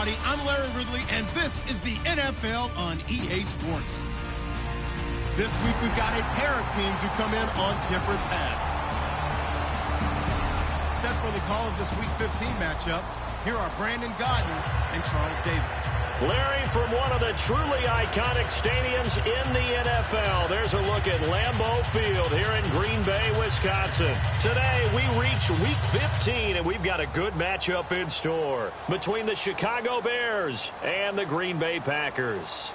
everybody. I'm Larry Ridley, and this is the NFL on EA Sports. This week, we've got a pair of teams who come in on different paths. Set for the call of this Week 15 matchup, here are Brandon Godden and Charles Davis. Larry, from one of the truly iconic stadiums in the NFL, there's a look at Lambeau Field here in Green Bay, Wisconsin. Today, we reach Week 15, and we've got a good matchup in store between the Chicago Bears and the Green Bay Packers.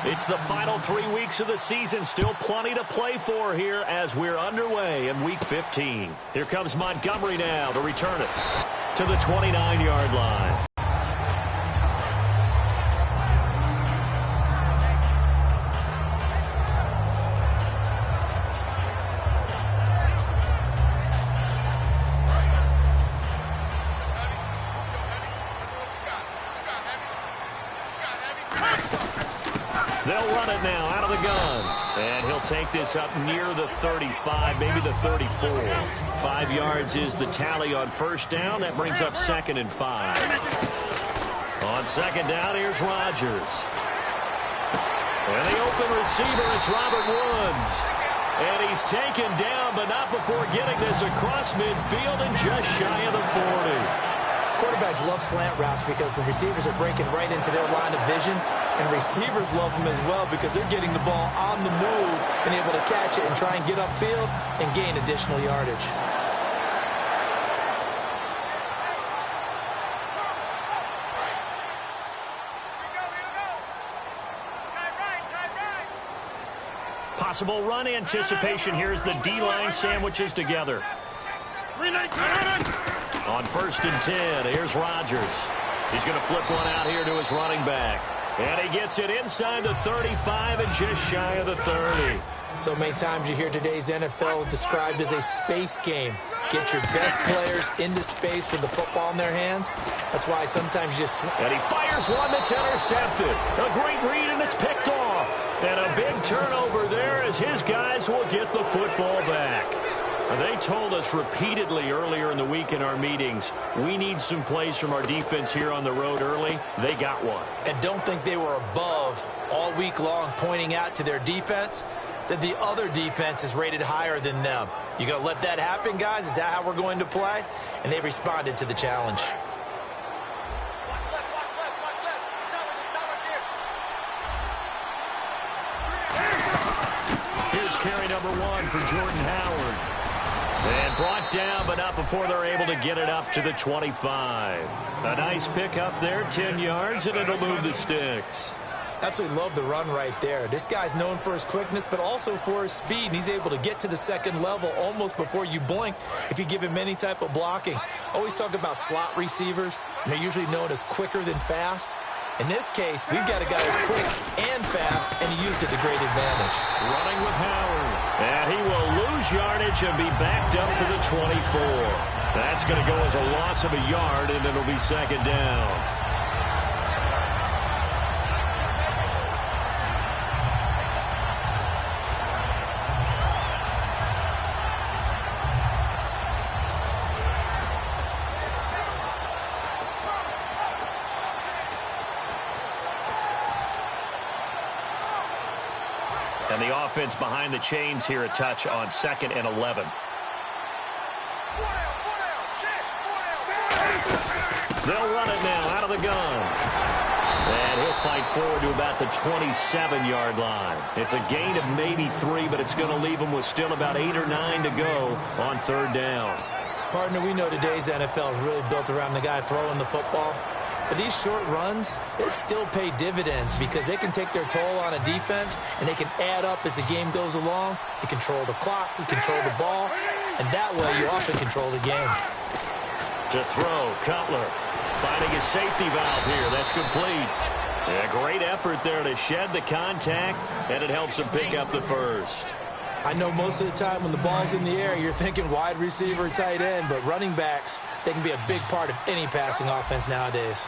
It's the final 3 weeks of the season. Still plenty to play for here as we're underway in Week 15. Here comes Montgomery now to return it to the 29-yard line. They'll run it now out of the gun. And he'll take this up near the 35, maybe the 34. 5 yards is the tally on first down. That brings up 2nd and 5. On second down, here's Rodgers. And the open receiver, it's Robert Woods. And he's taken down, but not before getting this across midfield and just shy of the 40. Quarterbacks love slant routes because the receivers are breaking right into their line of vision, and receivers love them as well because they're getting the ball on the move and able to catch it and try and get upfield and gain additional yardage. Possible run anticipation here as the D-line sandwiches together. On 1st and 10, here's Rodgers. He's going to flip one out here to his running back. And he gets it inside the 35 and just shy of the 30. So many times you hear today's NFL described as a space game. Get your best players into space with the football in their hands. That's why sometimes you just... And he fires one that's intercepted. A great read, and it's picked off. And a big turnover there as his guys will get the football back. They told us repeatedly earlier in the week in our meetings, we need some plays from our defense here on the road early. They got one. And don't think they were above all week long pointing out to their defense that the other defense is rated higher than them. You going to let that happen, guys? Is that how we're going to play? And they responded to the challenge. Here's carry number 1 for Jordan Howard. And brought down, but not before they're able to get it up to the 25. A nice pick up there, 10 yards, and it'll move the sticks. Absolutely love the run right there. This guy's known for his quickness, but also for his speed. And he's able to get to the second level almost before you blink if you give him any type of blocking. Always talk about slot receivers, and they're usually known as quicker than fast. In this case, we've got a guy who's quick and fast, and he used it to great advantage. Running with Howard. And he will lose yardage and be backed up to the 24. That's going to go as a loss of a yard, and it'll be second down. And the offense behind the chains here a touch on 2nd and 11. They'll run it now out of the gun. And he'll fight forward to about the 27-yard line. It's a gain of maybe 3, but it's going to leave him with still about 8 or 9 to go on 3rd down. Partner, we know today's NFL is really built around the guy throwing the football. But these short runs, they still pay dividends because they can take their toll on a defense and they can add up as the game goes along. You control the clock, you control the ball, and that way you often control the game. To throw, Cutler finding his safety valve here. That's complete. A great effort there to shed the contact, and it helps him pick up the first. I know most of the time when the ball's in the air, you're thinking wide receiver, tight end, but running backs, they can be a big part of any passing offense nowadays.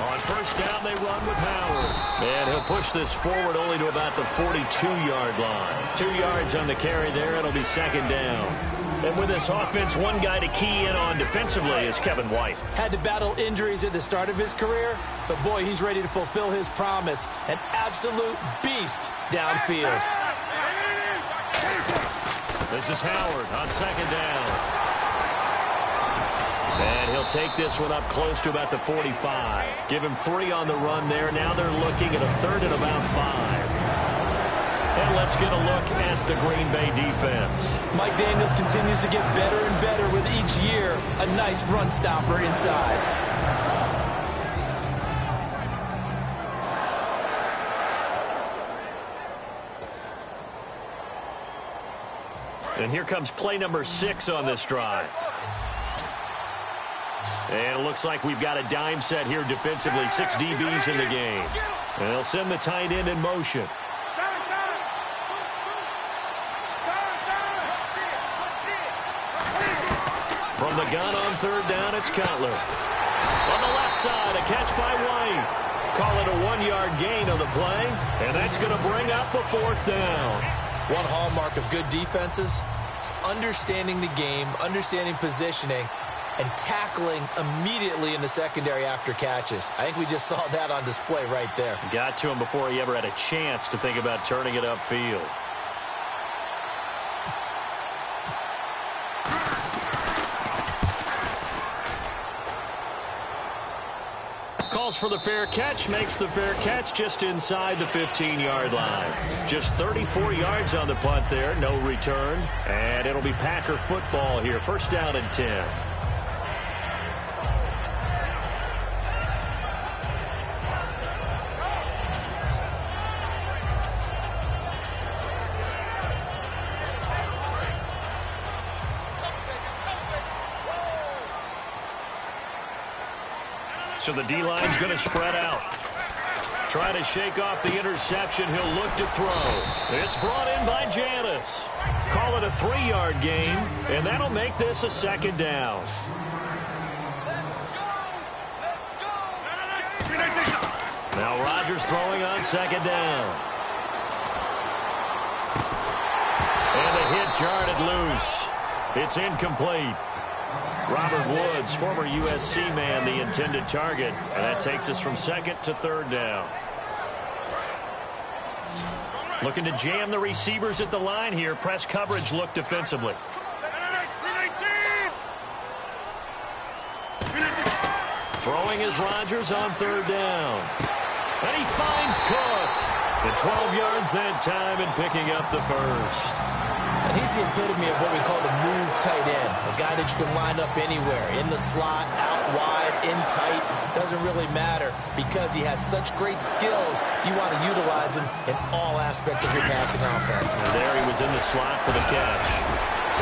On first down, they run with Howard. And he'll push this forward only to about the 42-yard line. 2 yards on the carry there. It'll be second down. And with this offense, one guy to key in on defensively is Kevin White. Had to battle injuries at the start of his career, but boy, he's ready to fulfill his promise. An absolute beast downfield. This is Howard on second down. And he'll take this one up close to about the 45. Give him 3 on the run there. Now they're looking at a third and about 5. And let's get a look at the Green Bay defense. Mike Daniels continues to get better and better with each year. A nice run stopper inside. And here comes play number 6 on this drive. And it looks like we've got a dime set here defensively. 6 DBs in the game. And they'll send the tight end in motion. From the gun on third down, it's Cutler. On the left side, a catch by White. Call it a 1-yard gain on the play. And that's going to bring up a 4th down. One hallmark of good defenses is understanding the game, understanding positioning, and tackling immediately in the secondary after catches. I think we just saw that on display right there. Got to him before he ever had a chance to think about turning it upfield. Calls for the fair catch, makes the fair catch just inside the 15-yard line. Just 34 yards on the punt there, no return. And it'll be Packer football here, first down and 10. So the D-line's going to spread out. Try to shake off the interception. He'll look to throw. It's brought in by Janis. Call it a 3-yard gain, and that'll make this a second down. Now Rodgers throwing on second down. And the hit jarred loose. It's incomplete. Robert Woods, former USC man, the intended target. And that takes us from second to third down. Looking to jam the receivers at the line here. Press coverage look defensively. Throwing is Rodgers on third down. And he finds Cook. The 12 yards that time and picking up the first. And he's the epitome of what we call the move tight end. A guy that you can line up anywhere. In the slot, out wide, in tight. Doesn't really matter because he has such great skills. You want to utilize him in all aspects of your passing offense. And there he was in the slot for the catch.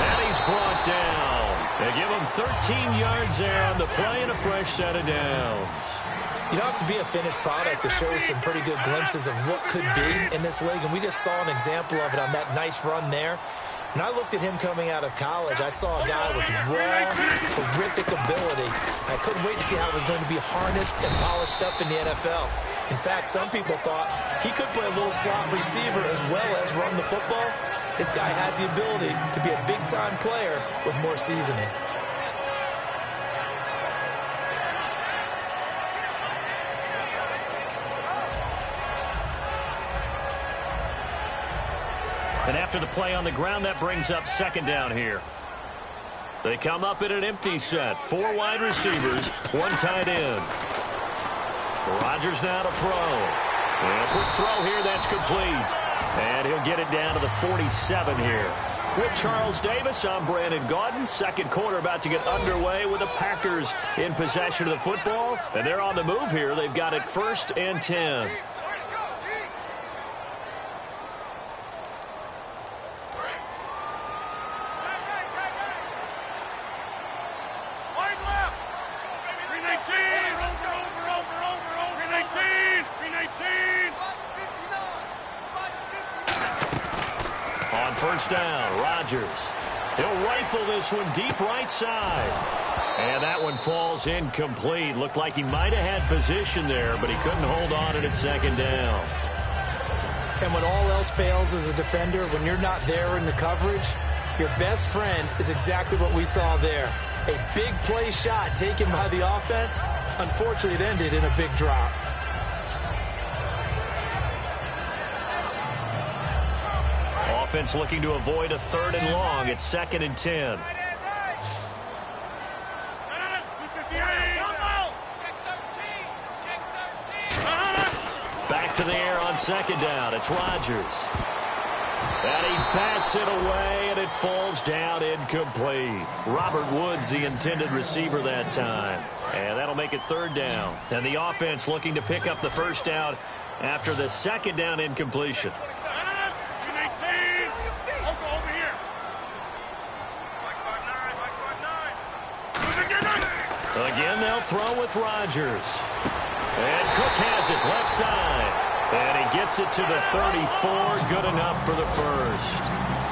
And he's brought down. They give him 13 yards there on the play and a fresh set of downs. You don't have to be a finished product to show some pretty good glimpses of what could be in this league. And we just saw an example of it on that nice run there. When I looked at him coming out of college, I saw a guy with raw, terrific ability. I couldn't wait to see how it was going to be harnessed and polished up in the NFL. In fact, some people thought he could play a little slot receiver as well as run the football. This guy has the ability to be a big-time player with more seasoning. And after the play on the ground, that brings up second down here. They come up in an empty set. 4 wide receivers, 1 tight end. Rodgers now to throw. And a quick throw here, that's complete. And he'll get it down to the 47 here. With Charles Davis, I'm Brandon Gaudin. Second quarter about to get underway with the Packers in possession of the football. And they're on the move here. They've got it 1st and 10. First down, Rodgers. He'll rifle this one deep right side. And that one falls incomplete. Looked like he might have had position there, but he couldn't hold on at second down. And when all else fails as a defender, when you're not there in the coverage, your best friend is exactly what we saw there. A big play shot taken by the offense. Unfortunately, it ended in a big drop. Offense looking to avoid a 3rd and long. It's 2nd and 10. Back to the air on 2nd down. It's Rodgers. And he bats it away, and it falls down incomplete. Robert Woods, the intended receiver that time. And that'll make it 3rd down. And the offense looking to pick up the 1st down after the 2nd down incompletion. Again, they'll throw with Rodgers. And Cook has it left side. And he gets it to the 34. Good enough for the 1st.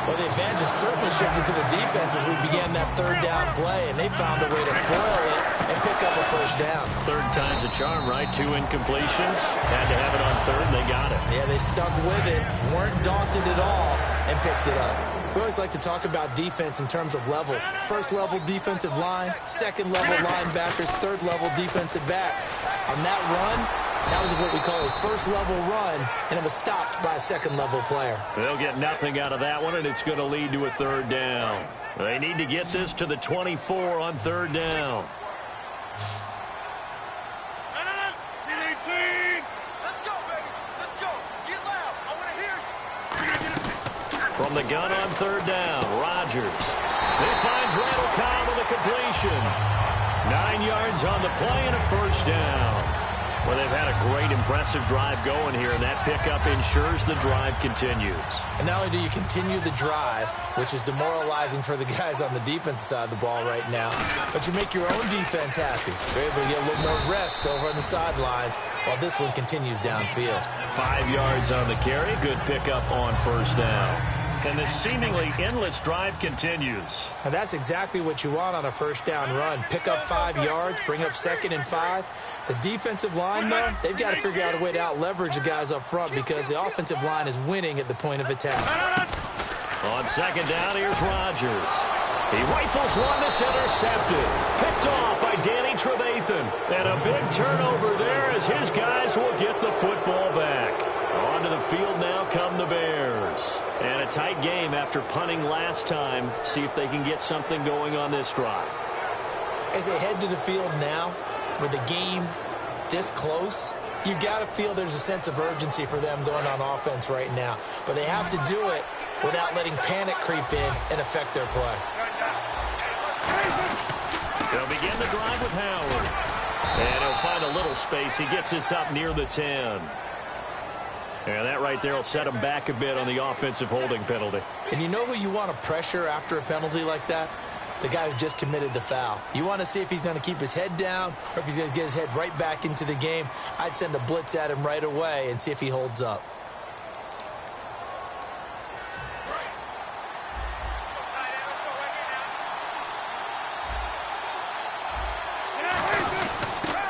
Well, the advantage has certainly shifted to the defense as we began that 3rd down play, and they found a way to foil it and pick up a 1st down. 3rd time's a charm, right? 2 incompletions. Had to have it on 3rd, and they got it. Yeah, they stuck with it, weren't daunted at all, and picked it up. We always like to talk about defense in terms of levels. 1st level defensive line, 2nd level linebackers, 3rd level defensive backs. On that run, that was what we call a 1st level run, and it was stopped by a 2nd level player. They'll get nothing out of that one, and it's going to lead to a 3rd down. They need to get this to the 24 on 3rd down. From the gun on 3rd down, Rodgers. He finds Randall Cobb with a completion. 9 yards on the play and a 1st down. Well, they've had a great, impressive drive going here, and that pickup ensures the drive continues. And not only do you continue the drive, which is demoralizing for the guys on the defensive side of the ball right now, but you make your own defense happy. You're able to get a little more rest over on the sidelines while this one continues downfield. 5 yards on the carry. Good pickup on 1st down. And this seemingly endless drive continues. And that's exactly what you want on a 1st down run. Pick up 5 yards, bring up 2nd and 5. The defensive line, though, they've got to figure out a way to out-leverage the guys up front because the offensive line is winning at the point of attack. On 2nd down, here's Rodgers. He rifles one that's intercepted. Picked off by Danny Trevathan. And a big turnover there as his guys will get the football back. Onto the field now come the Bears. And a tight game after punting last time. See if they can get something going on this drive. As they head to the field now, with the game this close, you've got to feel there's a sense of urgency for them going on offense right now. But they have to do it without letting panic creep in and affect their play. They'll begin the drive with Howard. And he'll find a little space. He gets us up near the 10. And that right there will set him back a bit on the offensive holding penalty. And you know who you want to pressure after a penalty like that? The guy who just committed the foul. You want to see if he's going to keep his head down or if he's going to get his head right back into the game. I'd send a blitz at him right away and see if he holds up.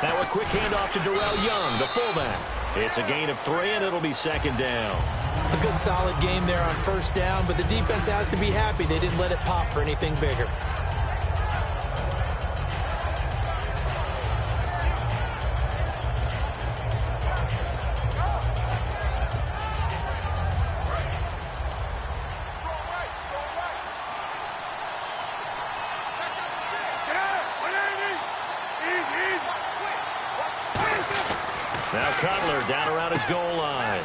Now a quick handoff to Darrell Young, the fullback. It's a gain of 3, and it'll be 2nd down. A good solid game there on 1st down, but the defense has to be happy they didn't let it pop for anything bigger. Now Cutler down around his goal line.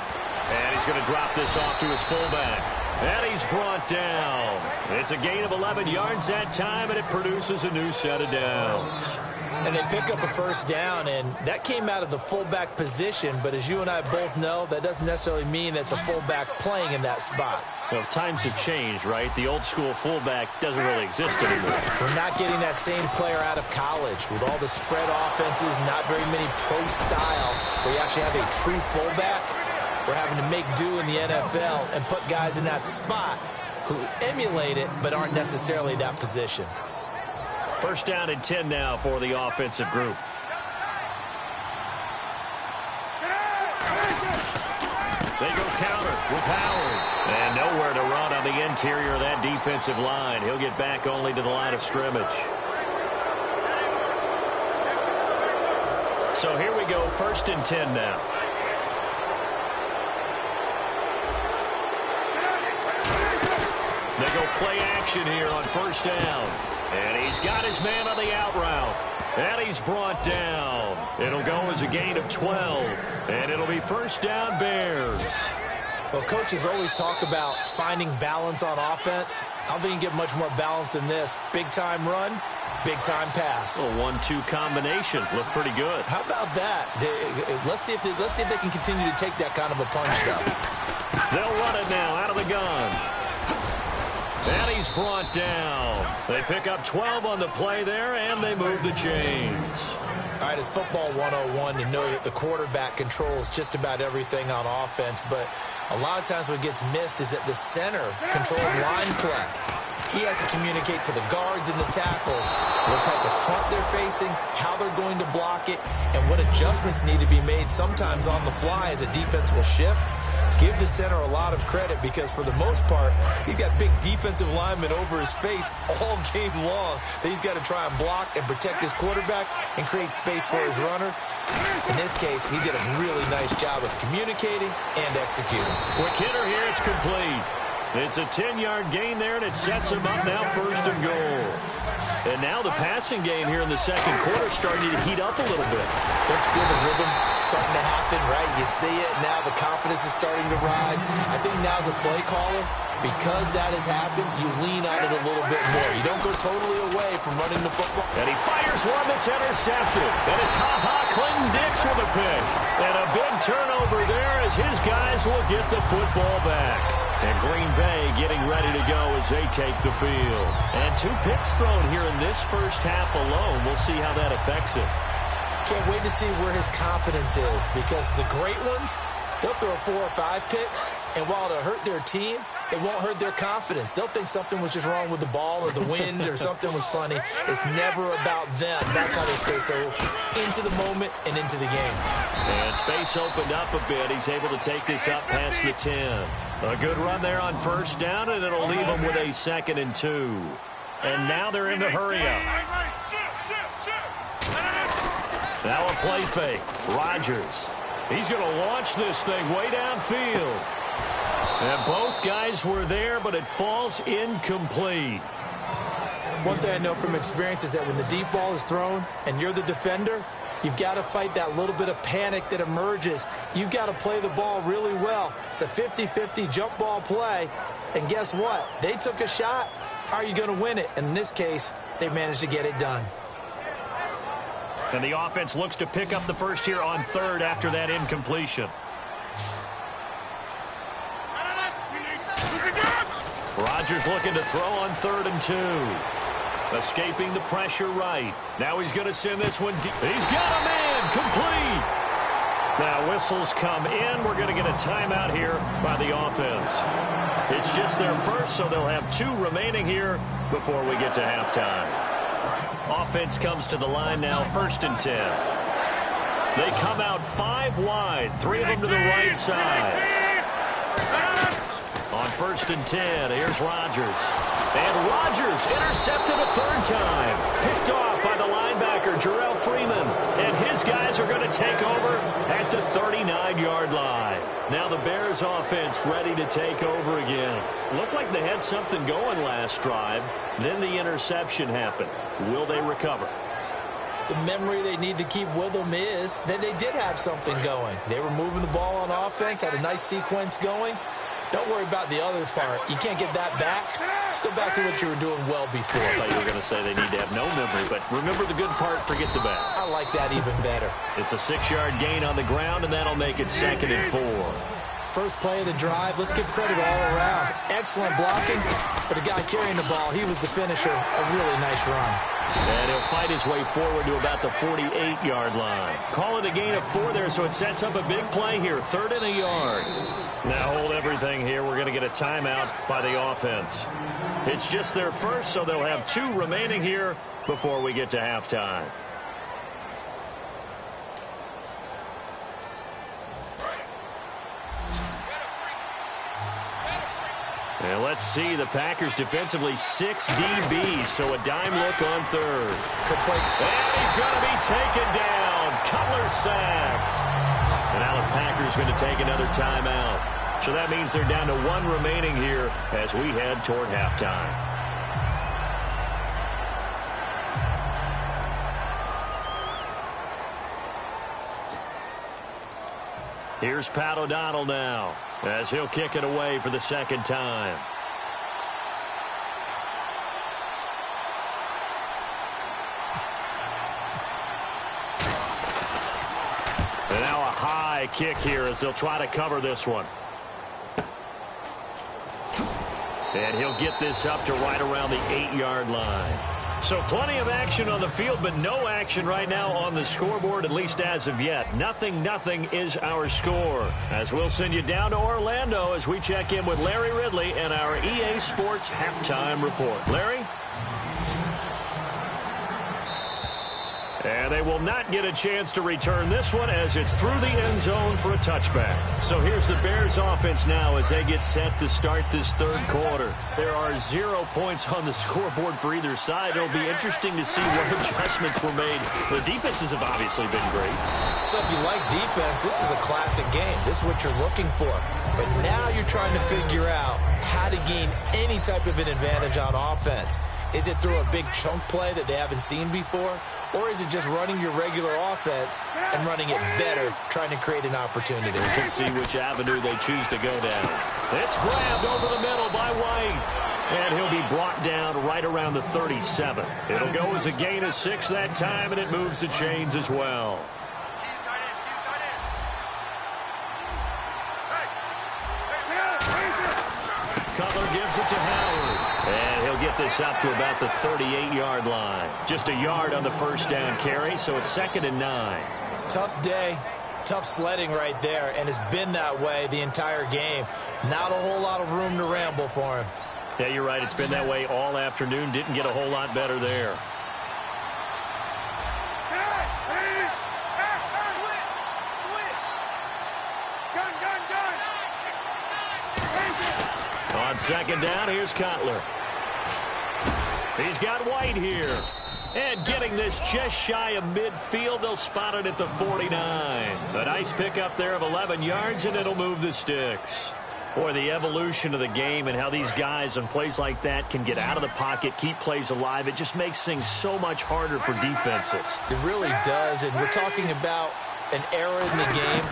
And he's going to drop this off to his fullback. And he's brought down. It's a gain of 11 yards that time, and it produces a new set of downs. And they pick up a 1st down, and that came out of the fullback position. But as you and I both know, that doesn't necessarily mean that's a fullback playing in that spot. Well, times have changed, right? The old school fullback doesn't really exist anymore. We're not getting that same player out of college. With all the spread offenses, not very many pro style, where you actually have a true fullback. We're having to make do in the NFL and put guys in that spot who emulate it but aren't necessarily that position. First down and 10 now for the offensive group. They go counter with Howard. And nowhere to run on the interior of that defensive line. He'll get back only to the line of scrimmage. So here we go, first and 10 now. They go play action here on first down. And he's got his man on the out route. And he's brought down. It'll go as a gain of 12. And it'll be first down Bears. Well, coaches always talk about finding balance on offense. I don't think you can get much more balance than this. Big-time run, big-time pass. A 1-2 combination. Looked pretty good. How about that? Let's see if they can continue to take that kind of a punch, though. They'll run it now out of the gun. And he's brought down. They pick up 12 on the play there, and they move the chains. All right, it's football 101 to know that the quarterback controls just about everything on offense, but a lot of times what gets missed is that the center controls line play. He has to communicate to the guards and the tackles what type of front they're facing, how they're going to block it, and what adjustments need to be made sometimes on the fly as a defense will shift. Give the center a lot of credit because, for the most part, he's got big defensive linemen over his face all game long that he's got to try and block and protect his quarterback and create space for his runner. In this case, he did a really nice job of communicating and executing. Quick hitter here, it's complete. It's a 10-yard gain there, and it sets him up now first and goal. And now the passing game here in the second quarter is starting to heat up a little bit. Don't you feel the rhythm starting to happen, right? You see it, now the confidence is starting to rise. I think now as a play caller, because that has happened, you lean on it a little bit more. You don't go totally away from running the football. And he fires one that's intercepted. And it's Clinton Dix with a pick. And a big turnover there as his guys will get the football back. And Green Bay getting ready to go as they take the field. And 2 picks thrown here in this first half alone. We'll see how that affects it. Can't wait to see where his confidence is, because the great ones, they'll throw 4 or 5 picks, and while it'll hurt their team, it won't hurt their confidence. They'll think something was just wrong with the ball or the wind or something was funny. It's never about them. That's how they stay so into the moment and into the game. And space opened up a bit. He's able to take this up past the 10. A good run there on first down, and it'll leave him with a 2nd and 2. And now they're in the hurry up. Now a play fake. Rodgers. He's going to launch this thing way downfield. And both guys were there, but it falls incomplete. One thing I know from experience is that when the deep ball is thrown and you're the defender, you've got to fight that little bit of panic that emerges. You've got to play the ball really well. It's a 50-50 jump ball play. And guess what? They took a shot. How are you going to win it? And in this case, they managed to get it done. And the offense looks to pick up the first here on 3rd after that incompletion. Rodgers looking to throw on 3rd and 2. Escaping the pressure right. Now he's going to send this one deep. He's got a man. Complete. Now whistles come in. We're going to get a timeout here by the offense. It's just their first, so they'll have 2 remaining here before we get to halftime. Offense comes to the line now, 1st and 10. They come out 5 wide, 3 of them to the right side. On 1st and 10, here's Rodgers. And Rodgers intercepted a 3rd time. Picked off by the linebacker, Jarrell Freeman. And his guys are going to take over at the 39-yard line. Now the Bears offense ready to take over again. Looked like they had something going last drive. Then the interception happened. Will they recover? The memory they need to keep with them is that they did have something going. They were moving the ball on offense, had a nice sequence going. Don't worry about the other part. You can't get that back. Let's go back to what you were doing well before. I thought you were going to say they need to have no memory, but remember the good part, forget the bad. I like that even better. It's a 6-yard gain on the ground, and that'll make it 2nd and 4. First play of the drive. Let's give credit all around. Excellent blocking, but the guy carrying the ball, he was the finisher. A really nice run. And he'll fight his way forward to about the 48-yard line. Call it a gain of 4 there, so it sets up a big play here. 3rd and a yard. Now hold everything here. We're going to get a timeout by the offense. It's just their first, so they'll have 2 remaining here before we get to halftime. And let's see, the Packers defensively 6 DBs, so a dime look on 3rd. And he's going to be taken down. Cutler sacked. And now the Packers going to take another timeout. So that means they're down to 1 remaining here as we head toward halftime. Here's Pat O'Donnell now as he'll kick it away for the 2nd time. And now a high kick here as they'll try to cover this one. And he'll get this up to right around the 8-yard line. So plenty of action on the field, but no action right now on the scoreboard, at least as of yet. 0-0 is our score. As we'll send you down to Orlando as we check in with Larry Ridley and our EA Sports Halftime Report. Larry? And they will not get a chance to return this one as it's through the end zone for a touchback. So here's the Bears offense now as they get set to start this 3rd quarter. There are 0 points on the scoreboard for either side. It'll be interesting to see what adjustments were made. The defenses have obviously been great. So if you like defense, this is a classic game. This is what you're looking for. But now you're trying to figure out how to gain any type of an advantage on offense. Is it through a big chunk play that they haven't seen before? Or is it just running your regular offense and running it better, trying to create an opportunity? We'll see which avenue they choose to go down. It's grabbed over the middle by White. And he'll be brought down right around the 37. It'll go as a gain of 6 that time, and it moves the chains as well. Cutler gives it to Howard. And he'll get this up to about the 38-yard line. Just a yard on the 1st down carry, so it's 2nd and 9. Tough day, tough sledding right there, and it's been that way the entire game. Not a whole lot of room to ramble for him. Yeah, you're right. It's been that way all afternoon. Didn't get a whole lot better there. On 2nd down, here's Cutler. He's got White here. And getting this just shy of midfield, they'll spot it at the 49. A nice pickup there of 11 yards, and it'll move the sticks. Boy, the evolution of the game and how these guys on plays like that can get out of the pocket, keep plays alive, it just makes things so much harder for defenses. It really does, and we're talking about an era in the game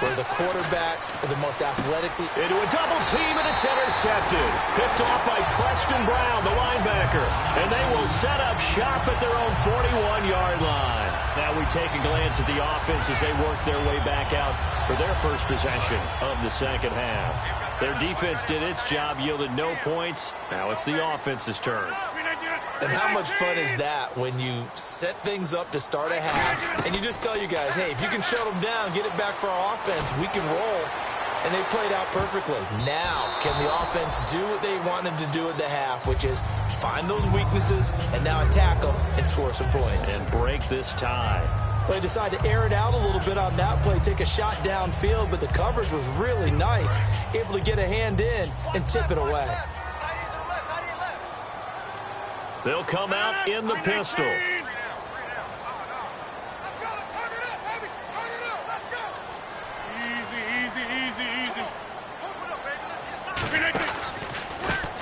where the quarterbacks are the most athletically. Into a double team, and it's intercepted. Picked off by Preston Brown, the linebacker. And they will set up shop at their own 41-yard line. Now we take a glance at the offense as they work their way back out for their first possession of the 2nd half. Their defense did its job, yielded no points. Now it's the offense's turn. And how much fun is that when you set things up to start a half and you just tell you guys, hey, if you can shut them down, get it back for our offense, we can roll. And they played out perfectly. Now, can the offense do what they wanted to do at the half, which is find those weaknesses and now attack them and score some points. And break this tie. Well, they decided to air it out a little bit on that play, take a shot downfield, but the coverage was really nice, able to get a hand in and tip it away. They'll come out in the pistol.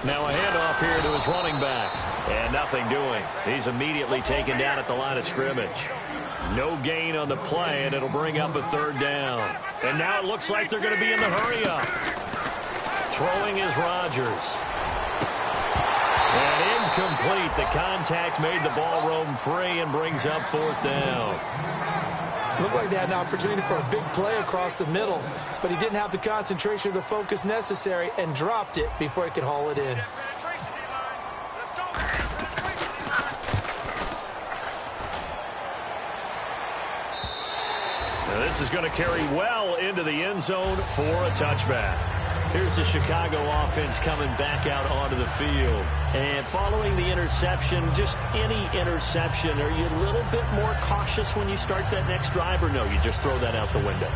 Now a handoff here to his running back. And nothing doing. He's immediately taken down at the line of scrimmage. No gain on the play, and it'll bring up a 3rd down. And now it looks like they're going to be in the hurry-up. Throwing is Rodgers. And incomplete. The contact made the ball roam free and brings up 4th down. Looked like they had an opportunity for a big play across the middle, but he didn't have the concentration or the focus necessary and dropped it before he could haul it in. Now this is going to carry well into the end zone for a touchback. Here's the Chicago offense coming back out onto the field. And following the interception, just any interception, are you a little bit more cautious when you start that next drive, or no, you just throw that out the window?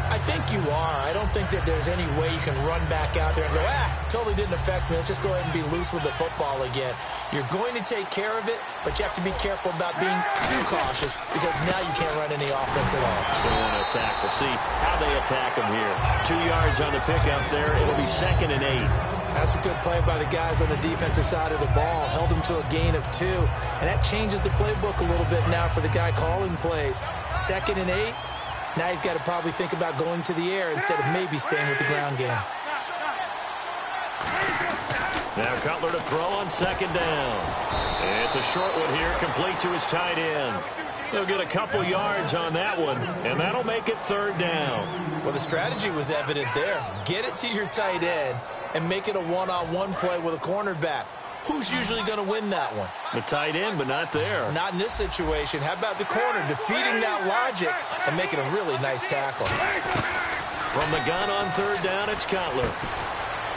I think you are. I don't think that there's any way you can run back out there and go, totally didn't affect me. Let's just go ahead and be loose with the football again. You're going to take care of it, but you have to be careful about being too cautious because now you can't run any offense at all. They want to attack. We'll see how they attack them here. 2 yards on the pickup there. It'll be 2nd and 8. That's a good play by the guys on the defensive side of the ball. Held them to a gain of 2. And that changes the playbook a little bit now for the guy calling plays. 2nd and 8. Now he's got to probably think about going to the air instead of maybe staying with the ground game. Now Cutler to throw on 2nd down. And it's a short one here, complete to his tight end. He'll get a couple yards on that one, and that'll make it 3rd down. Well, the strategy was evident there. Get it to your tight end and make it a one-on-one play with a cornerback. Who's usually going to win that one? The tight end, but not there. Not in this situation. How about the corner defeating that logic and making a really nice tackle? From the gun on 3rd down, it's Cutler.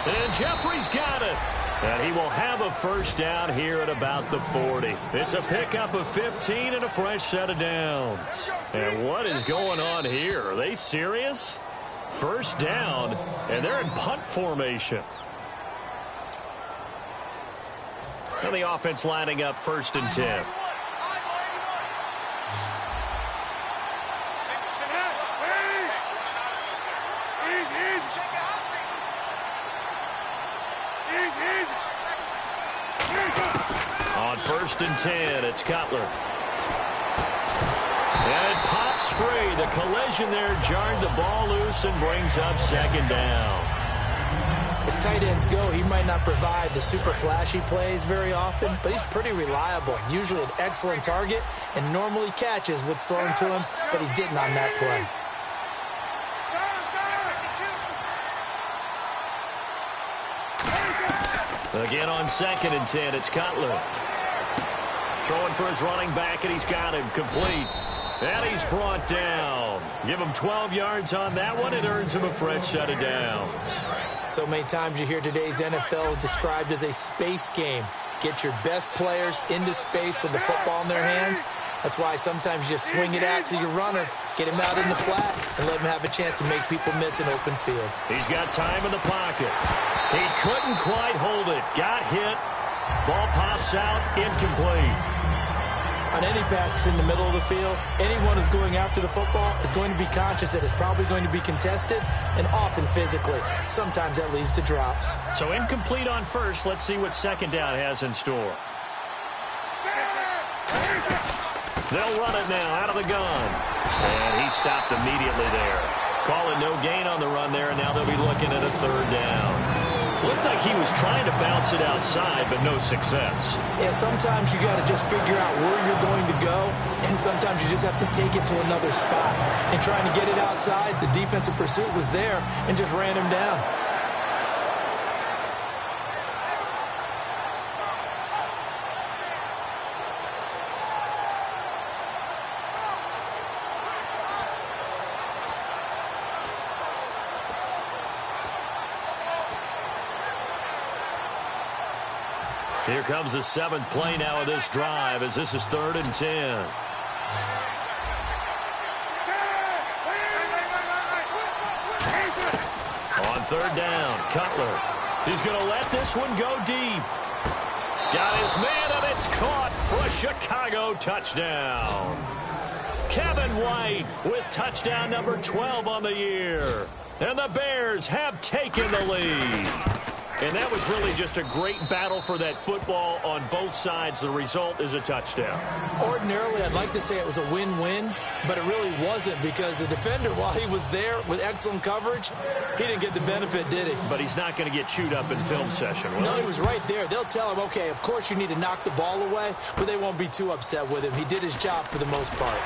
And Jeffrey's got it. And he will have a 1st down here at about the 40. It's a pickup of 15 and a fresh set of downs. And what is going on here? Are they serious? 1st down, and they're in punt formation. And the offense lining up 1st and 10. On 1st and 10, it's Cutler. And it pops free. The collision there jarred the ball loose and brings up 2nd down. As tight ends go, he might not provide the super flashy plays very often, but he's pretty reliable. Usually an excellent target and normally catches what's thrown to him, but he didn't on that play. Again on 2nd and 10, it's Cutler. Throwing for his running back, and he's got him complete. And he's brought down. Give him 12 yards on that one. It earns him a fresh set of downs. So many times you hear today's NFL described as a space game. Get your best players into space with the football in their hands. That's why sometimes you just swing it out to your runner, get him out in the flat, and let him have a chance to make people miss an open field. He's got time in the pocket. He couldn't quite hold it. Got hit. Ball pops out, incomplete. On any passes in the middle of the field, anyone who's going after the football is going to be conscious that it's probably going to be contested and often physically. Sometimes that leads to drops. So incomplete on 1st. Let's see what 2nd down has in store. They'll run it now out of the gun. And he stopped immediately there. Call it no gain on the run there, and now they'll be looking at a 3rd down. Looked like he was trying to bounce it outside, but no success. Yeah, sometimes you got to just figure out where you're going to go, and sometimes you just have to take it to another spot. And trying to get it outside, the defensive pursuit was there and just ran him down. Here comes the 7th play now of this drive as this is 3rd and 10. On 3rd down, Cutler. He's going to let this one go deep. Got his man, and it's caught for a Chicago touchdown. Kevin White with touchdown number 12 on the year. And the Bears have taken the lead. And that was really just a great battle for that football on both sides. The result is a touchdown. Ordinarily, I'd like to say it was a win-win, but it really wasn't because the defender, while he was there with excellent coverage, he didn't get the benefit, did he? But he's not going to get chewed up in film session, will No, he? he was right there. They'll tell him, okay, of course you need to knock the ball away, but they won't be too upset with him. He did his job for the most part.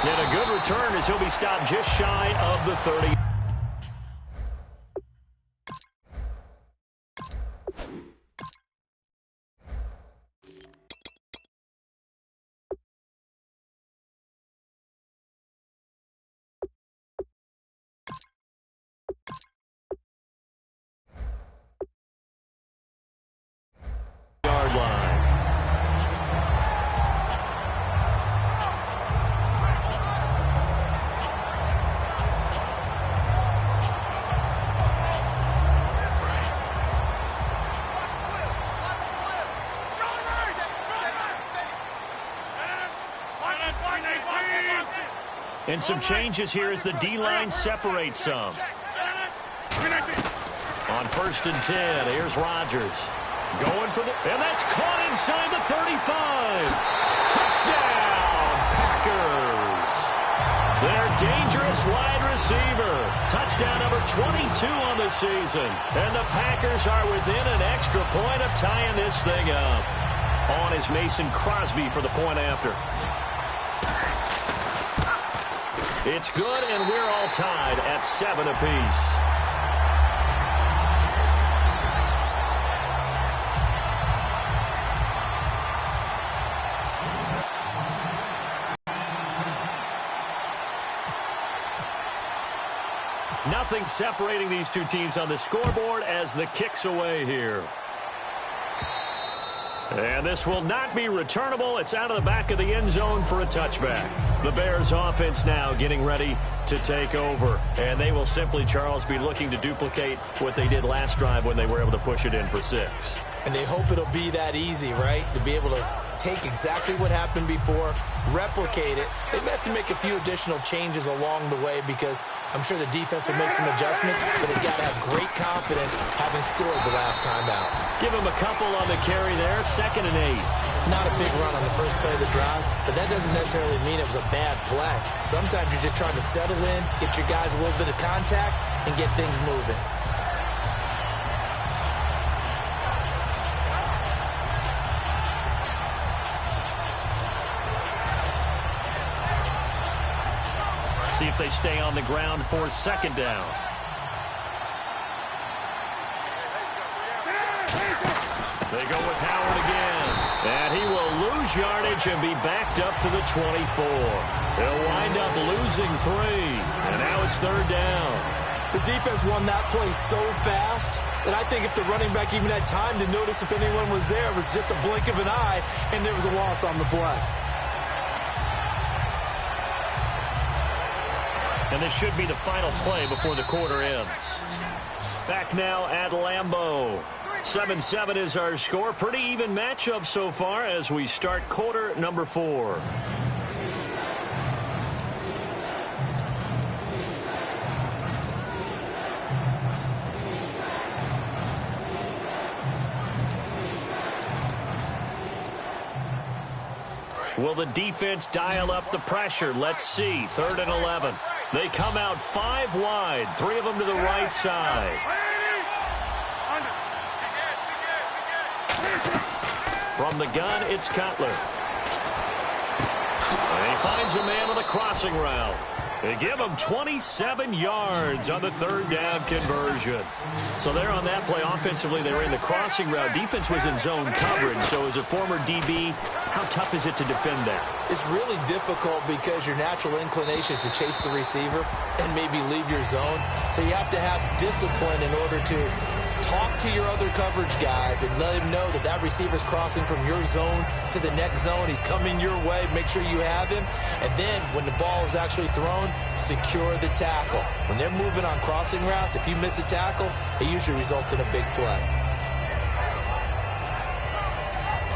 And a good return as he'll be stopped just shy of the 30. Yard line. And some changes here as the D-line separates some. On 1st and 10, here's Rodgers. Going for the... And that's caught inside the 35. Touchdown, Packers. Their dangerous wide receiver. Touchdown number 22 on the season. And the Packers are within an extra point of tying this thing up. On is Mason Crosby for the point after. It's good, and we're all tied at 7 apiece. Nothing separating these two teams on the scoreboard as the kick's away here. And this will not be returnable. It's out of the back of the end zone for a touchback. The Bears offense now getting ready to take over. And they will simply, Charles, be looking to duplicate what they did last drive when they were able to push it in for 6. And they hope it'll be that easy, right? To be able to take exactly what happened before, replicate it. They may have to make a few additional changes along the way because I'm sure the defense will make some adjustments, but they've got to have great confidence having scored the last time out. Give them a couple on the carry there, 2nd and 8. Not a big run on the first play of the drive, but that doesn't necessarily mean it was a bad play. Sometimes you're just trying to settle in, get your guys a little bit of contact, and get things moving. See if they stay on the ground for 2nd down. They go with Howard again. And he will lose yardage and be backed up to the 24. They'll wind up losing 3. And now it's 3rd down. The defense won that play so fast that I think if the running back even had time to notice if anyone was there, it was just a blink of an eye, and there was a loss on the play. And this should be the final play before the quarter ends. Back now at Lambeau. 7-7 is our score. Pretty even matchup so far as we start quarter number 4. Will the defense dial up the pressure? Let's see. 3rd and 11. They come out 5 wide. 3 of them to the right side. From the gun, it's Cutler. And he finds a man on the crossing route. They give him 27 yards on the 3rd down conversion. So there on that play, offensively, they were in the crossing route. Defense was in zone coverage. So as a former DB, how tough is it to defend that? It's really difficult because your natural inclination is to chase the receiver and maybe leave your zone. So you have to have discipline in order to talk to your other coverage guys and let him know that that receiver's crossing from your zone to the next zone. He's coming your way. Make sure you have him. And then when the ball is actually thrown, secure the tackle. When they're moving on crossing routes, if you miss a tackle, it usually results in a big play.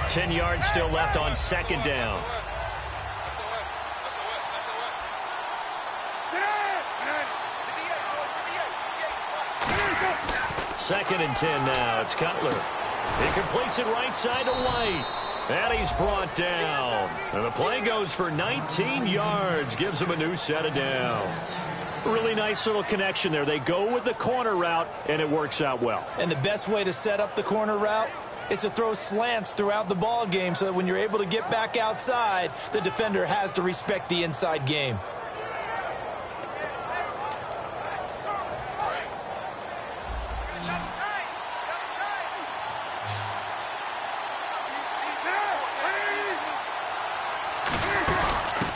10 yards still left on 2nd down. 2nd and 10 now. It's Cutler. He completes it right side to White. And he's brought down. And the play goes for 19 yards. Gives him a new set of downs. Really nice little connection there. They go with the corner route, and it works out well. And the best way to set up the corner route is to throw slants throughout the ball game so that when you're able to get back outside, the defender has to respect the inside game.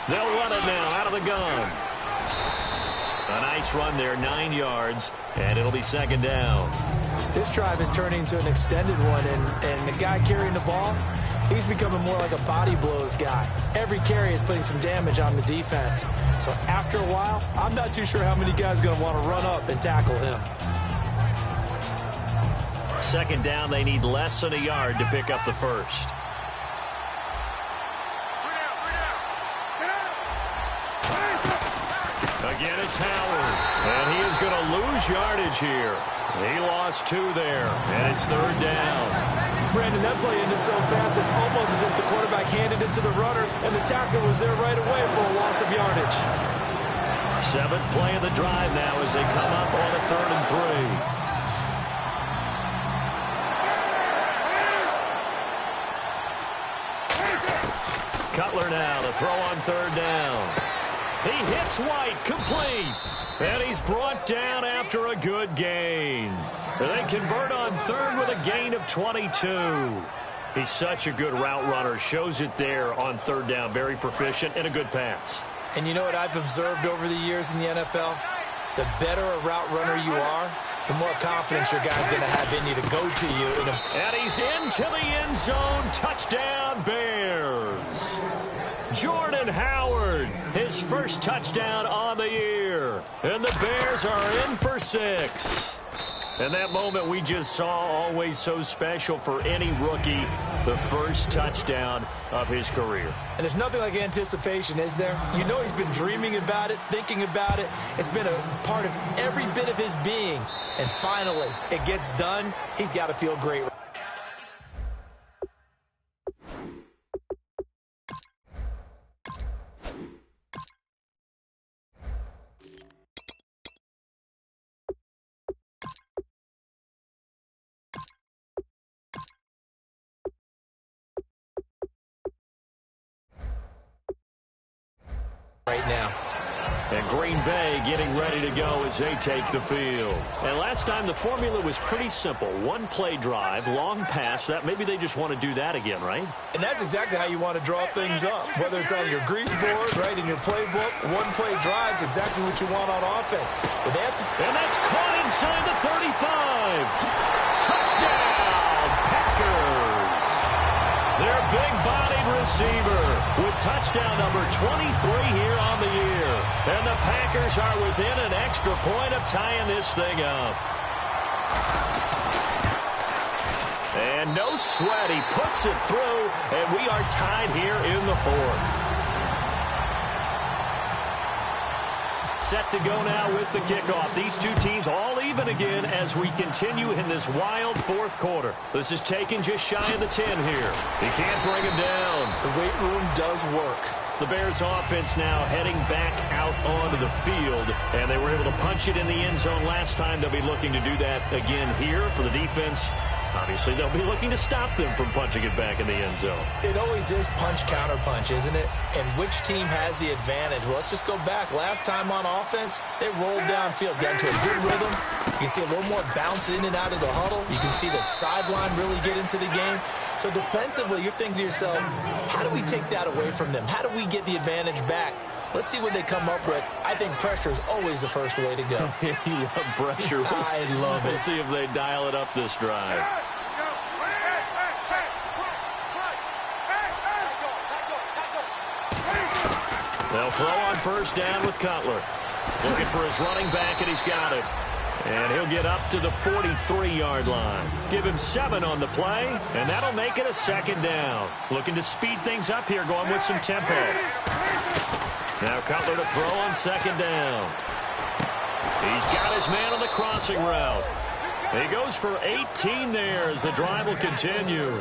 They'll run it now out of the gun. A nice run there, 9 yards, and it'll be 2nd down. This drive is turning into an extended one, and the guy carrying the ball, he's becoming more like a body blows guy. Every carry is putting some damage on the defense. So after a while, I'm not too sure how many guys are going to want to run up and tackle him. 2nd down, they need less than a yard to pick up the first. Again, it's Howard, and he is going to lose yardage here. He lost 2 there, and it's 3rd down. Brandon, that play ended so fast, it's almost as if the quarterback handed it to the runner, and the tackler was there right away for a loss of yardage. 7th play of the drive now as they come up on a 3rd and 3. Cutler now to throw on 3rd down. He hits White, complete. And he's brought down after a good gain. They convert on 3rd with a gain of 22. He's such a good route runner. Shows it there on 3rd down. Very proficient and a good pass. And you know what I've observed over the years in the NFL? The better a route runner you are, the more confidence your guy's going to have in you to go to you. And he's into the end zone. Touchdown, Bears. Jordan Howard, his first touchdown on the year. And the Bears are in for 6. And that moment we just saw, always so special for any rookie, the first touchdown of his career. And there's nothing like anticipation, is there? You know he's been dreaming about it, thinking about it. It's been a part of every bit of his being. And finally, it gets done. He's got to feel great. Right now. And Green Bay getting ready to go as they take the field. And last time the formula was pretty simple. One play drive, long pass. That maybe they just want to do that again, right? And that's exactly how you want to draw things up. Whether it's on your grease board, right, in your playbook, one play drives exactly what you want on offense. But they have to. And that's caught inside the 35. Touchdown, Packers. Their big-bodied receiver with touchdown number 23 here on the year. And the Packers are within an extra point of tying this thing up. And no sweat. He puts it through, and we are tied here in the 4th. Set to go now with the kickoff. These two teams all even again as we continue in this wild 4th quarter. This is taken just shy of the 10 here. He can't bring him down. The weight room does work. The Bears offense now heading back out onto the field, and they were able to punch it in the end zone last time. They'll be looking to do that again here for the defense. Obviously, they'll be looking to stop them from punching it back in the end zone. It always is punch, counter punch, isn't it? And which team has the advantage? Well, let's just go back. Last time on offense, they rolled downfield, got into a good rhythm. You can see a little more bounce in and out of the huddle. You can see the sideline really get into the game. So defensively, you're thinking to yourself, how do we take that away from them? How do we get the advantage back? Let's see what they come up with. I think pressure is always the first way to go. You love pressure. I love it. We'll see if they dial it up this drive. They'll throw on first down with Cutler. Looking for his running back, and he's got it. And he'll get up to the 43-yard line. Give him 7 on the play, and that'll make it a 2nd down. Looking to speed things up here, going with some tempo. Now Cutler to throw on 2nd down. He's got his man on the crossing route. He goes for 18 there as the drive will continue.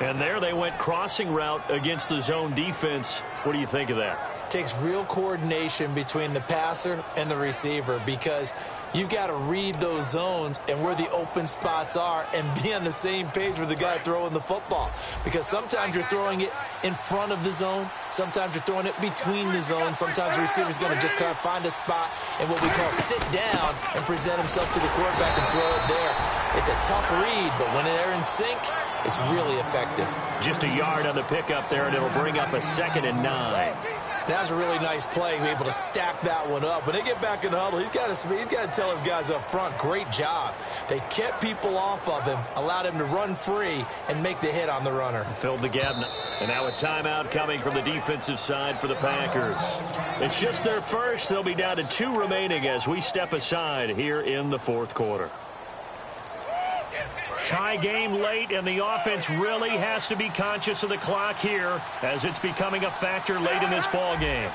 And there they went crossing route against the zone defense. What do you think of that? Takes real coordination between the passer and the receiver because you've got to read those zones and where the open spots are and be on the same page with the guy throwing the football. Because sometimes you're throwing it in front of the zone. Sometimes you're throwing it between the zones. Sometimes the receiver's going to just kind of find a spot and what we call sit down and present himself to the quarterback and throw it there. It's a tough read, but when they're in sync, it's really effective. Just a yard on the pickup there, and it'll bring up a 2nd and 9. That was a really nice play, able to stack that one up. When they get back in the huddle, he's got to tell his guys up front, great job. They kept people off of him, allowed him to run free, and make the hit on the runner. Filled the gap. And now a timeout coming from the defensive side for the Packers. It's just their first. They'll be down to 2 remaining as we step aside here in the 4th quarter. Tie game late, and the offense really has to be conscious of the clock here as it's becoming a factor late in this ball game.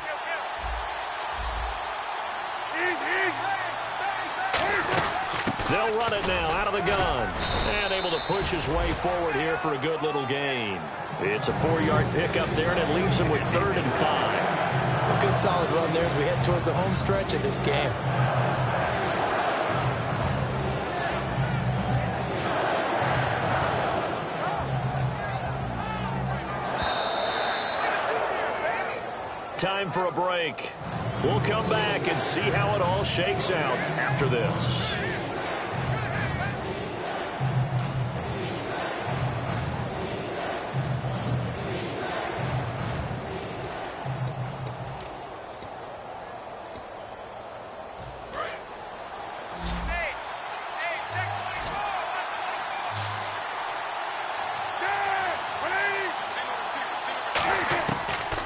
They'll run it now out of the gun and able to push his way forward here for a good little gain. It's a 4-yard pickup there, and it leaves him with 3rd and 5. A good solid run there as we head towards the home stretch of this game. Time for a break. We'll come back and see how it all shakes out after this.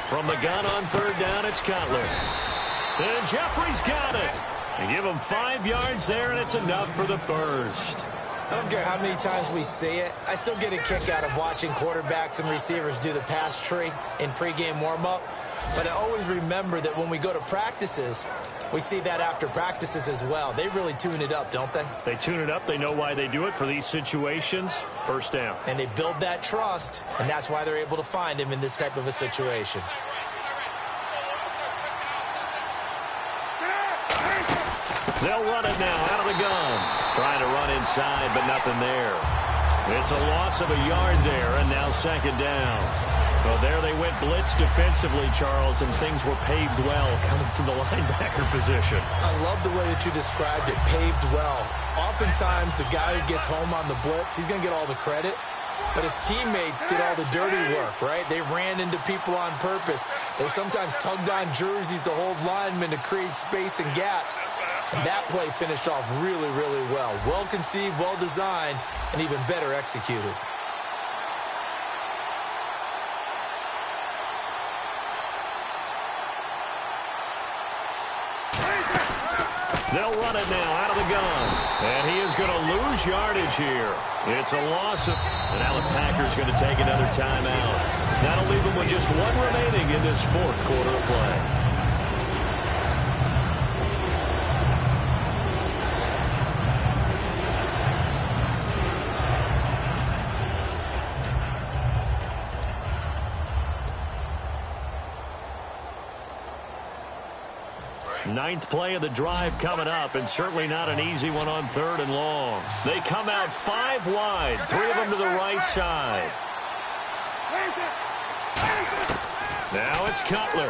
From the gun on 3rd down, it's Cutler. And Jeffrey's got it. They give him 5 yards there, and it's enough for the first. I don't care how many times we see it. I still get a kick out of watching quarterbacks and receivers do the pass tree in pregame warm-up. But I always remember that when we go to practices, we see that after practices as well. They really tune it up, don't they? They tune it up. They know why they do it for these situations. First down. And they build that trust, and that's why they're able to find him in this type of a situation. They'll run it now out of the gun. Trying to run inside, but nothing there. It's a loss of a yard there, and now 2nd down. Well, there they went blitz defensively, Charles, and things were paved well coming from the linebacker position. I love the way that you described it, paved well. Oftentimes, the guy who gets home on the blitz, he's going to get all the credit. But his teammates did all the dirty work, right? They ran into people on purpose. They sometimes tugged on jerseys to hold linemen to create space and gaps. And that play finished off really, really well. Well-conceived, well-designed, and even better executed. They'll run it now out of the gun. And he is going to lose yardage here. It's a loss of... And now the Packers going to take another timeout. That'll leave them with just 1 remaining in this 4th quarter of play. Ninth play of the drive coming up, and certainly not an easy one on 3rd and long. They come out 5 wide, 3 of them to the right side. Now it's Cutler.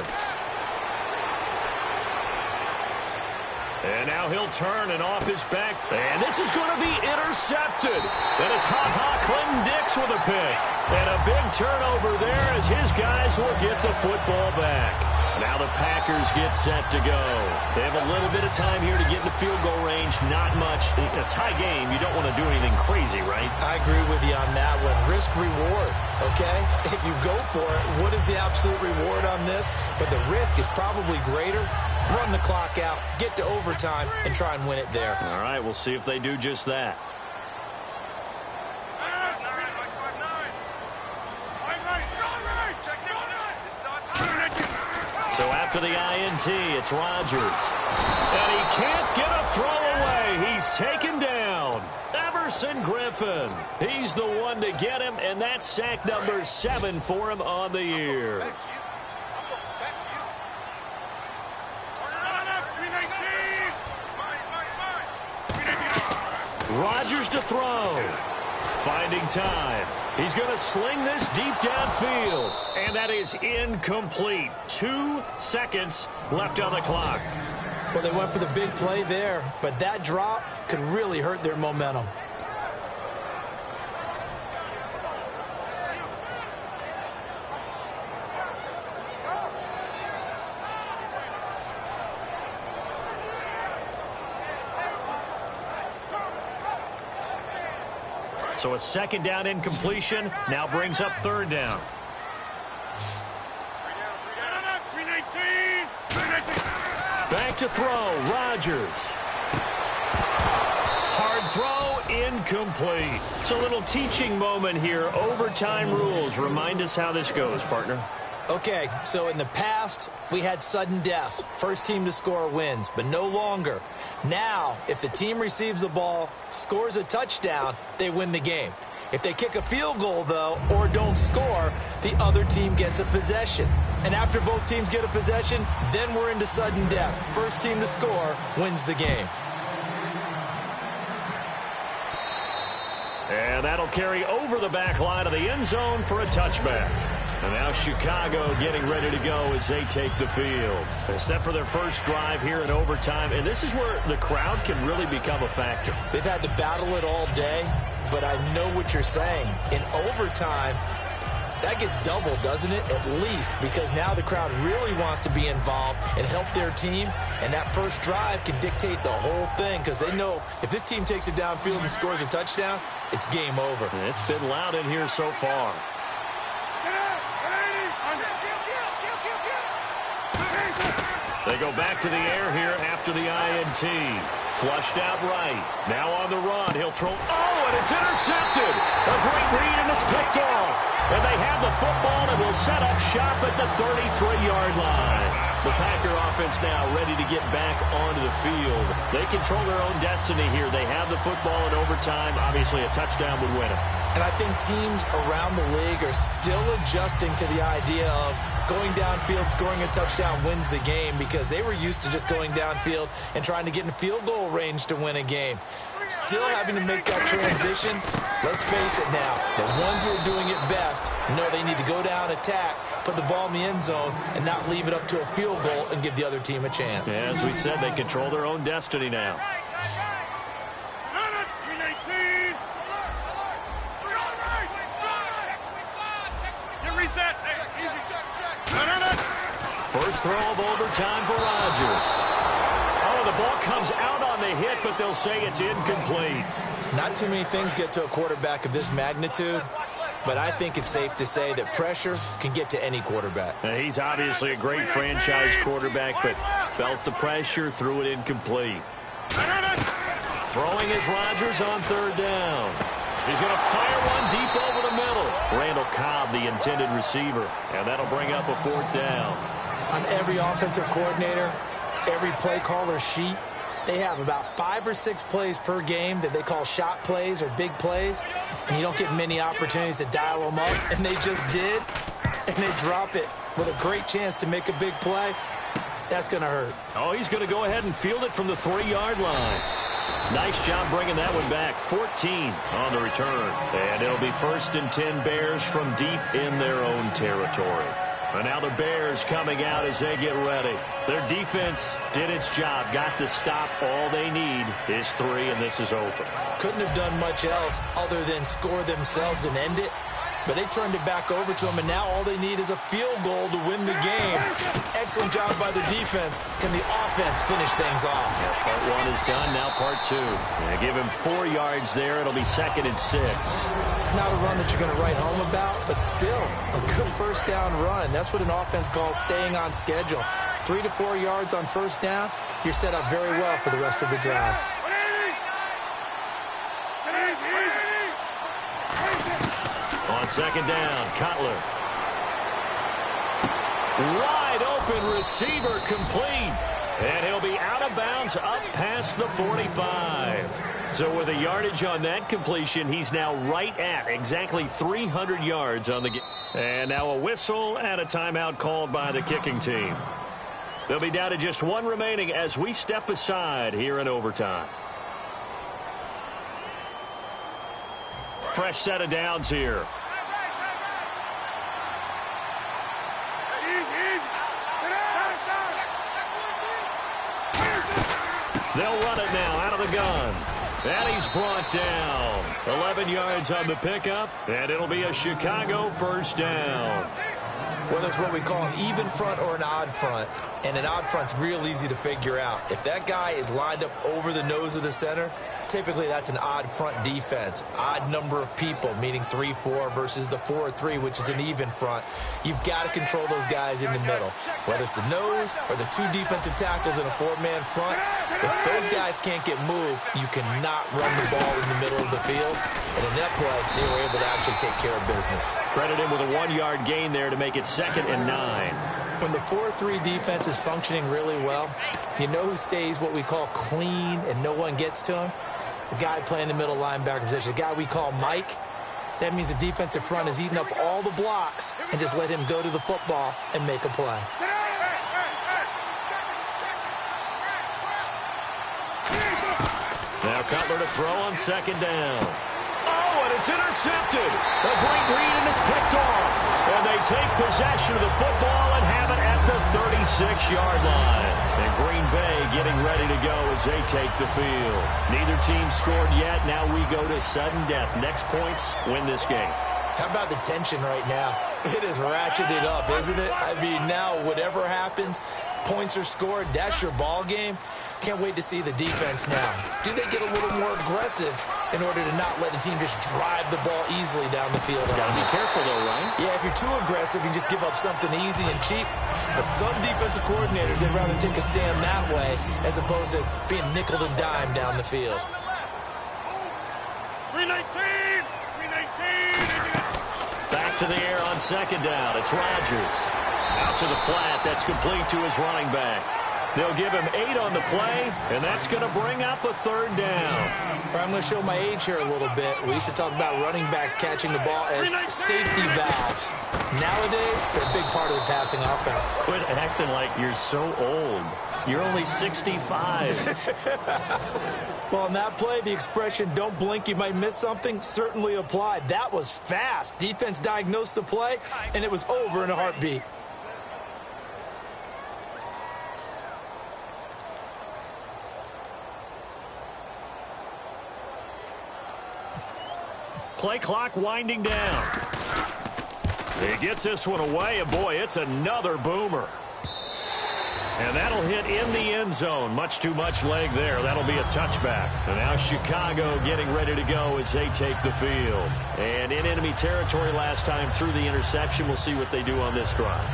And now he'll turn and off his back. And this is going to be intercepted. And it's Clinton Dix with a pick. And a big turnover there as his guys will get the football back. Now the Packers get set to go. They have a little bit of time here to get in the field goal range. Not much. In a tie game, you don't want to do anything crazy, right? I agree with you on that one. Risk-reward, okay? If you go for it, what is the absolute reward on this? But the risk is probably greater. Run the clock out, get to overtime, and try and win it there. All right, we'll see if they do just that. So after the INT, it's Rodgers. And he can't get a throw away. He's taken down. Ever Everson Griffin. He's the one to get him, and that's sack number 7 for him on the year. Rodgers to throw. Finding time. He's going to sling this deep downfield. And that is incomplete. 2 seconds left on the clock. Well, they went for the big play there, but that drop could really hurt their momentum. So a second down incompletion now brings up third down. Back to throw, Rodgers. Hard throw, incomplete. It's a little teaching moment here. Overtime rules. Remind us how this goes, partner. Okay, so in the past, we had sudden death. First team to score wins, but no longer. Now, if the team receives the ball, scores a touchdown, they win the game. If they kick a field goal, though, or don't score, the other team gets a possession. And after both teams get a possession, then we're into sudden death. First team to score wins the game. And that'll carry over the back line of the end zone for a touchback. And now Chicago getting ready to go as they take the field. They're set for their first drive here in overtime, and this is where the crowd can really become a factor. They've had to battle it all day, but I know what you're saying. In overtime, that gets doubled, doesn't it? At least, because now the crowd really wants to be involved and help their team, and that first drive can dictate the whole thing because they know if this team takes it downfield and scores a touchdown, it's game over. And it's been loud in here so far. They go back to the air here after the INT. Flushed out right. Now on the run. He'll throw. Oh, and it's intercepted. A great read, and it's picked off. And they have the football and will set up shop at the 33-yard line. The Packer offense now ready to get back onto the field. They control their own destiny here. They have the football in overtime. Obviously, a touchdown would win it. And I think teams around the league are still adjusting to the idea of going downfield, scoring a touchdown wins the game because they were used to just going downfield and trying to get in field goal range to win a game. Still having to make that transition. Let's face it now, the ones who are doing it best know they need to go down, attack, put the ball in the end zone, and not leave it up to a field goal and give the other team a chance. Yeah, as we said, they control their own destiny now. First throw of overtime for Rodgers. Oh, the ball comes out on the hit, but they'll say it's incomplete. Not too many things get to a quarterback of this magnitude, but I think it's safe to say that pressure can get to any quarterback. Now, he's obviously a great franchise quarterback, but felt the pressure, threw it incomplete. Throwing is Rodgers on third down. He's going to fire one deep over the middle. Randall Cobb, the intended receiver, and that'll bring up a fourth down. On every offensive coordinator, every play caller sheet, they have about 5 or 6 plays per game that they call shot plays or big plays, and you don't get many opportunities to dial them up, and they just did, and they drop it with a great chance to make a big play. That's going to hurt. Oh, he's going to go ahead and field it from the 3-yard line. Nice job bringing that one back. 14 on the return. And it'll be 1st and 10 Bears from deep in their own territory. And now the Bears coming out as they get ready. Their defense did its job, got the stop. All they need is 3, and this is over. Couldn't have done much else other than score themselves and end it. But they turned it back over to them, and now all they need is a field goal to win the game. Excellent job by the defense. Can the offense finish things off? Yeah, part 1 is done, now part 2. They give him 4 yards there. It'll be 2nd and 6. Not a run that you're going to write home about, but still a good first down run. That's what an offense calls staying on schedule. 3 to 4 yards on first down, you're set up very well for the rest of the drive. On 2nd down, Cutler. Wide open receiver complete. And he'll be out of bounds up past the 45. So with a yardage on that completion, he's now right at exactly 300 yards on the game. And now a whistle and a timeout called by the kicking team. They'll be down to just one remaining as we step aside here in overtime. Fresh set of downs here. They'll run it now out of the gun. And he's brought down. 11 yards on the pickup, and it'll be a Chicago first down. Whether it's what we call an even front or an odd front, and an odd front's real easy to figure out. If that guy is lined up over the nose of the center, typically that's an odd front defense. Odd number of people, meaning 3-4 versus the 4-3, which is an even front. You've got to control those guys in the middle. Whether it's the nose or the two defensive tackles in a four-man front, if those guys can't get moved, you cannot run the ball in the middle of the field. And in that play, they were able to actually take care of business. Credit him with a 1-yard gain there to make it 2nd and 9. When the 4-3 defense is functioning really well, you know who stays what we call clean and no one gets to him? The guy playing the middle linebacker position, the guy we call Mike. That means the defensive front is eating up all the blocks and just let him go to the football and make a play. Now Cutler to throw on 2nd down. Oh, and it's intercepted. A great read, and it's picked off. And they take possession of the football and have it at the 36-yard line. And Green Bay getting ready to go as they take the field. Neither team scored yet. Now we go to sudden death. Next points win this game. How about the tension right now? It is ratcheted up, isn't it? I mean, now whatever happens, points are scored, that's your ball game. Can't wait to see the defense now. Do they get a little more aggressive in order to not let the team just drive the ball easily down the field? Got to be careful, though, right? Yeah, if you're too aggressive, you just give up something easy and cheap. But some defensive coordinators, they'd rather take a stand that way as opposed to being nickel and dime down the field. 319! 319! Back to the air on 2nd down. It's Rodgers. Out to the flat. That's complete to his running back. They'll give him 8 on the play, and that's going to bring up a 3rd down. I'm going to show my age here a little bit. We used to talk about running backs catching the ball as safety valves. Nowadays, they're a big part of the passing offense. Quit acting like you're so old. You're only 65. Well, on that play, the expression, don't blink, you might miss something, certainly applied. That was fast. Defense diagnosed the play, and it was over in a heartbeat. Play clock winding down. He gets this one away, and boy, it's another boomer. And that'll hit in the end zone. Much too much leg there. That'll be a touchback. And now Chicago getting ready to go as they take the field. And in enemy territory last time through the interception. We'll see what they do on this drive.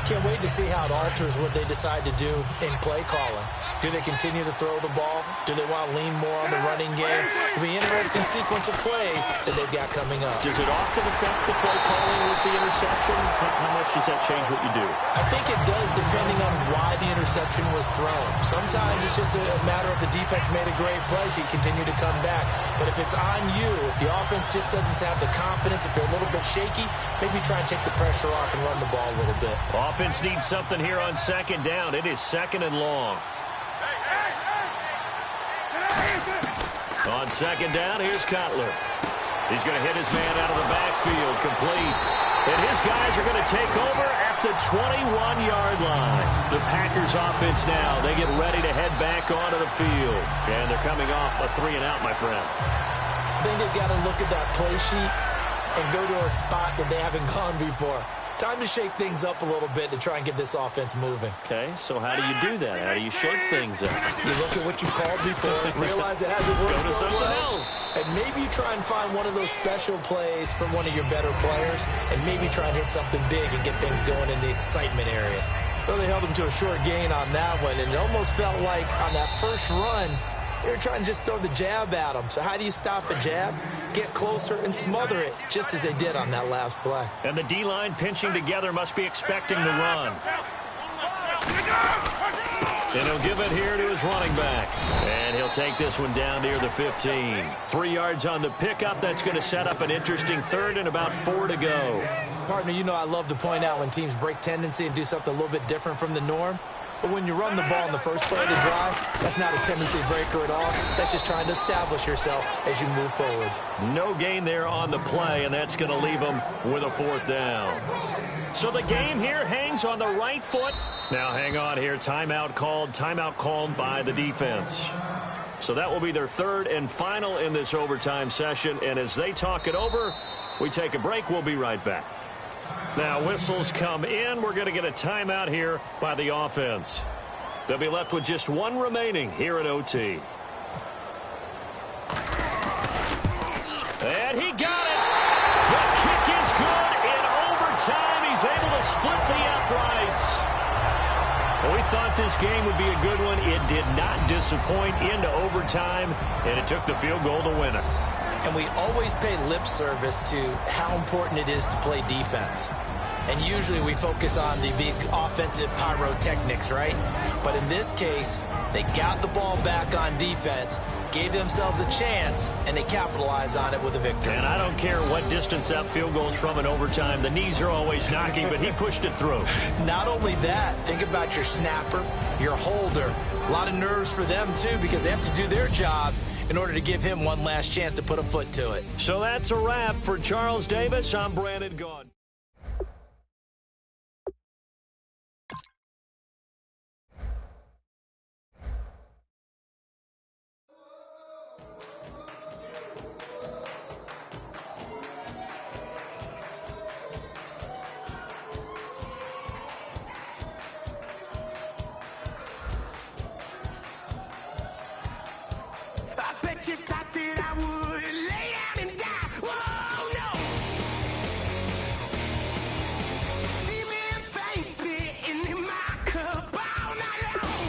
Can't wait to see how it alters what they decide to do in play calling. Do they continue to throw the ball? Do they want to lean more on the running game? It'll be an interesting sequence of plays that they've got coming up. Does it often affect the play calling with the interception? How much does that change what you do? I think it does, depending on why the interception was thrown. Sometimes it's just a matter of the defense made a great play, so you continue to come back. But if it's on you, if the offense just doesn't have the confidence, if they're a little bit shaky, maybe try and take the pressure off and run the ball a little bit. Offense needs something here on 2nd down. It is 2nd and long. On 2nd down, here's Cutler. He's going to hit his man out of the backfield, complete. And his guys are going to take over at the 21-yard line. The Packers offense now, they get ready to head back onto the field. And they're coming off a 3-and-out, my friend. I think they've got to look at that play sheet and go to a spot that they haven't gone before. Time to shake things up a little bit to try and get this offense moving. Okay, so how do you do that? How do you shake things up? You look at what you called before, realize it hasn't worked Go to so something well, else. and maybe you try and find one of those special plays from one of your better players, and maybe try and hit something big and get things going in the excitement area. Well, they held him to a short gain on that one, and it almost felt like on that first run, they were trying to just throw the jab at him. So how do you stop a jab? Get closer and smother it, just as they did on that last play. And the D-line pinching together must be expecting the run. And he'll give it here to his running back. And he'll take this one down near the 15. 3 yards on the pickup. That's going to set up an interesting third and about 4 to go. Partner, you know I love to point out when teams break tendency and do something a little bit different from the norm. But when you run the ball in the first play of the drive, that's not a tendency breaker at all. That's just trying to establish yourself as you move forward. No gain there on the play, and that's going to leave them with a 4th down. So the game here hangs on the right foot. Now hang on here. Timeout called by the defense. So that will be their 3rd and final in this overtime session. And as they talk it over, we take a break. We'll be right back. Now whistles come in. We're going to get a timeout here by the offense. They'll be left with just 1 remaining here at OT. And he got it. The kick is good in overtime. He's able to split the uprights. We thought this game would be a good one. It did not disappoint into overtime, and it took the field goal to win it. And we always pay lip service to how important it is to play defense. And usually we focus on the big offensive pyrotechnics, right? But in this case, they got the ball back on defense, gave themselves a chance, and they capitalized on it with a victory. And I don't care what distance that field goes from in overtime. The knees are always knocking, but he pushed it through. Not only that, think about your snapper, your holder. A lot of nerves for them, too, because they have to do their job in order to give him one last chance to put a foot to it. So that's a wrap for Charles Davis. I'm Brandon Gaudin. You thought that I would lay down and die. Whoa, no. Demon fangs spitting in my cup all night long.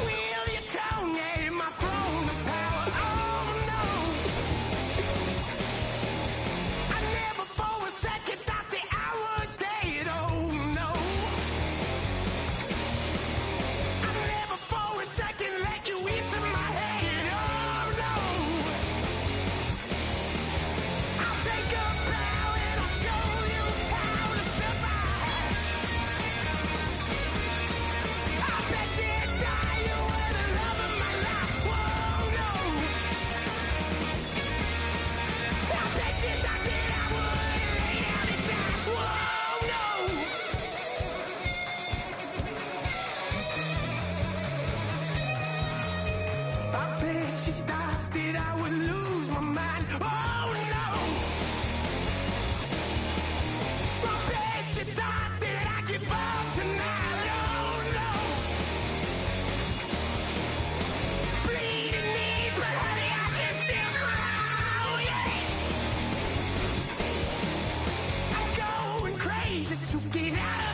Wheel your tongue at my throne of power. Oh, no. I never for a second thought that I was dead. Oh, no. I never for a second let you into my head, oh no. I'll take a bow and I'll show you how to survive. I bet you die, you were the love of my life, whoa no. I bet you thought that I would lay down and die, whoa no. I bet you thought that I would lose my mind. Oh no! I bet you thought that I'd give up tonight. Oh no! Bleeding knees, but honey, I can still cry. Oh yeah! I'm going crazy to get out of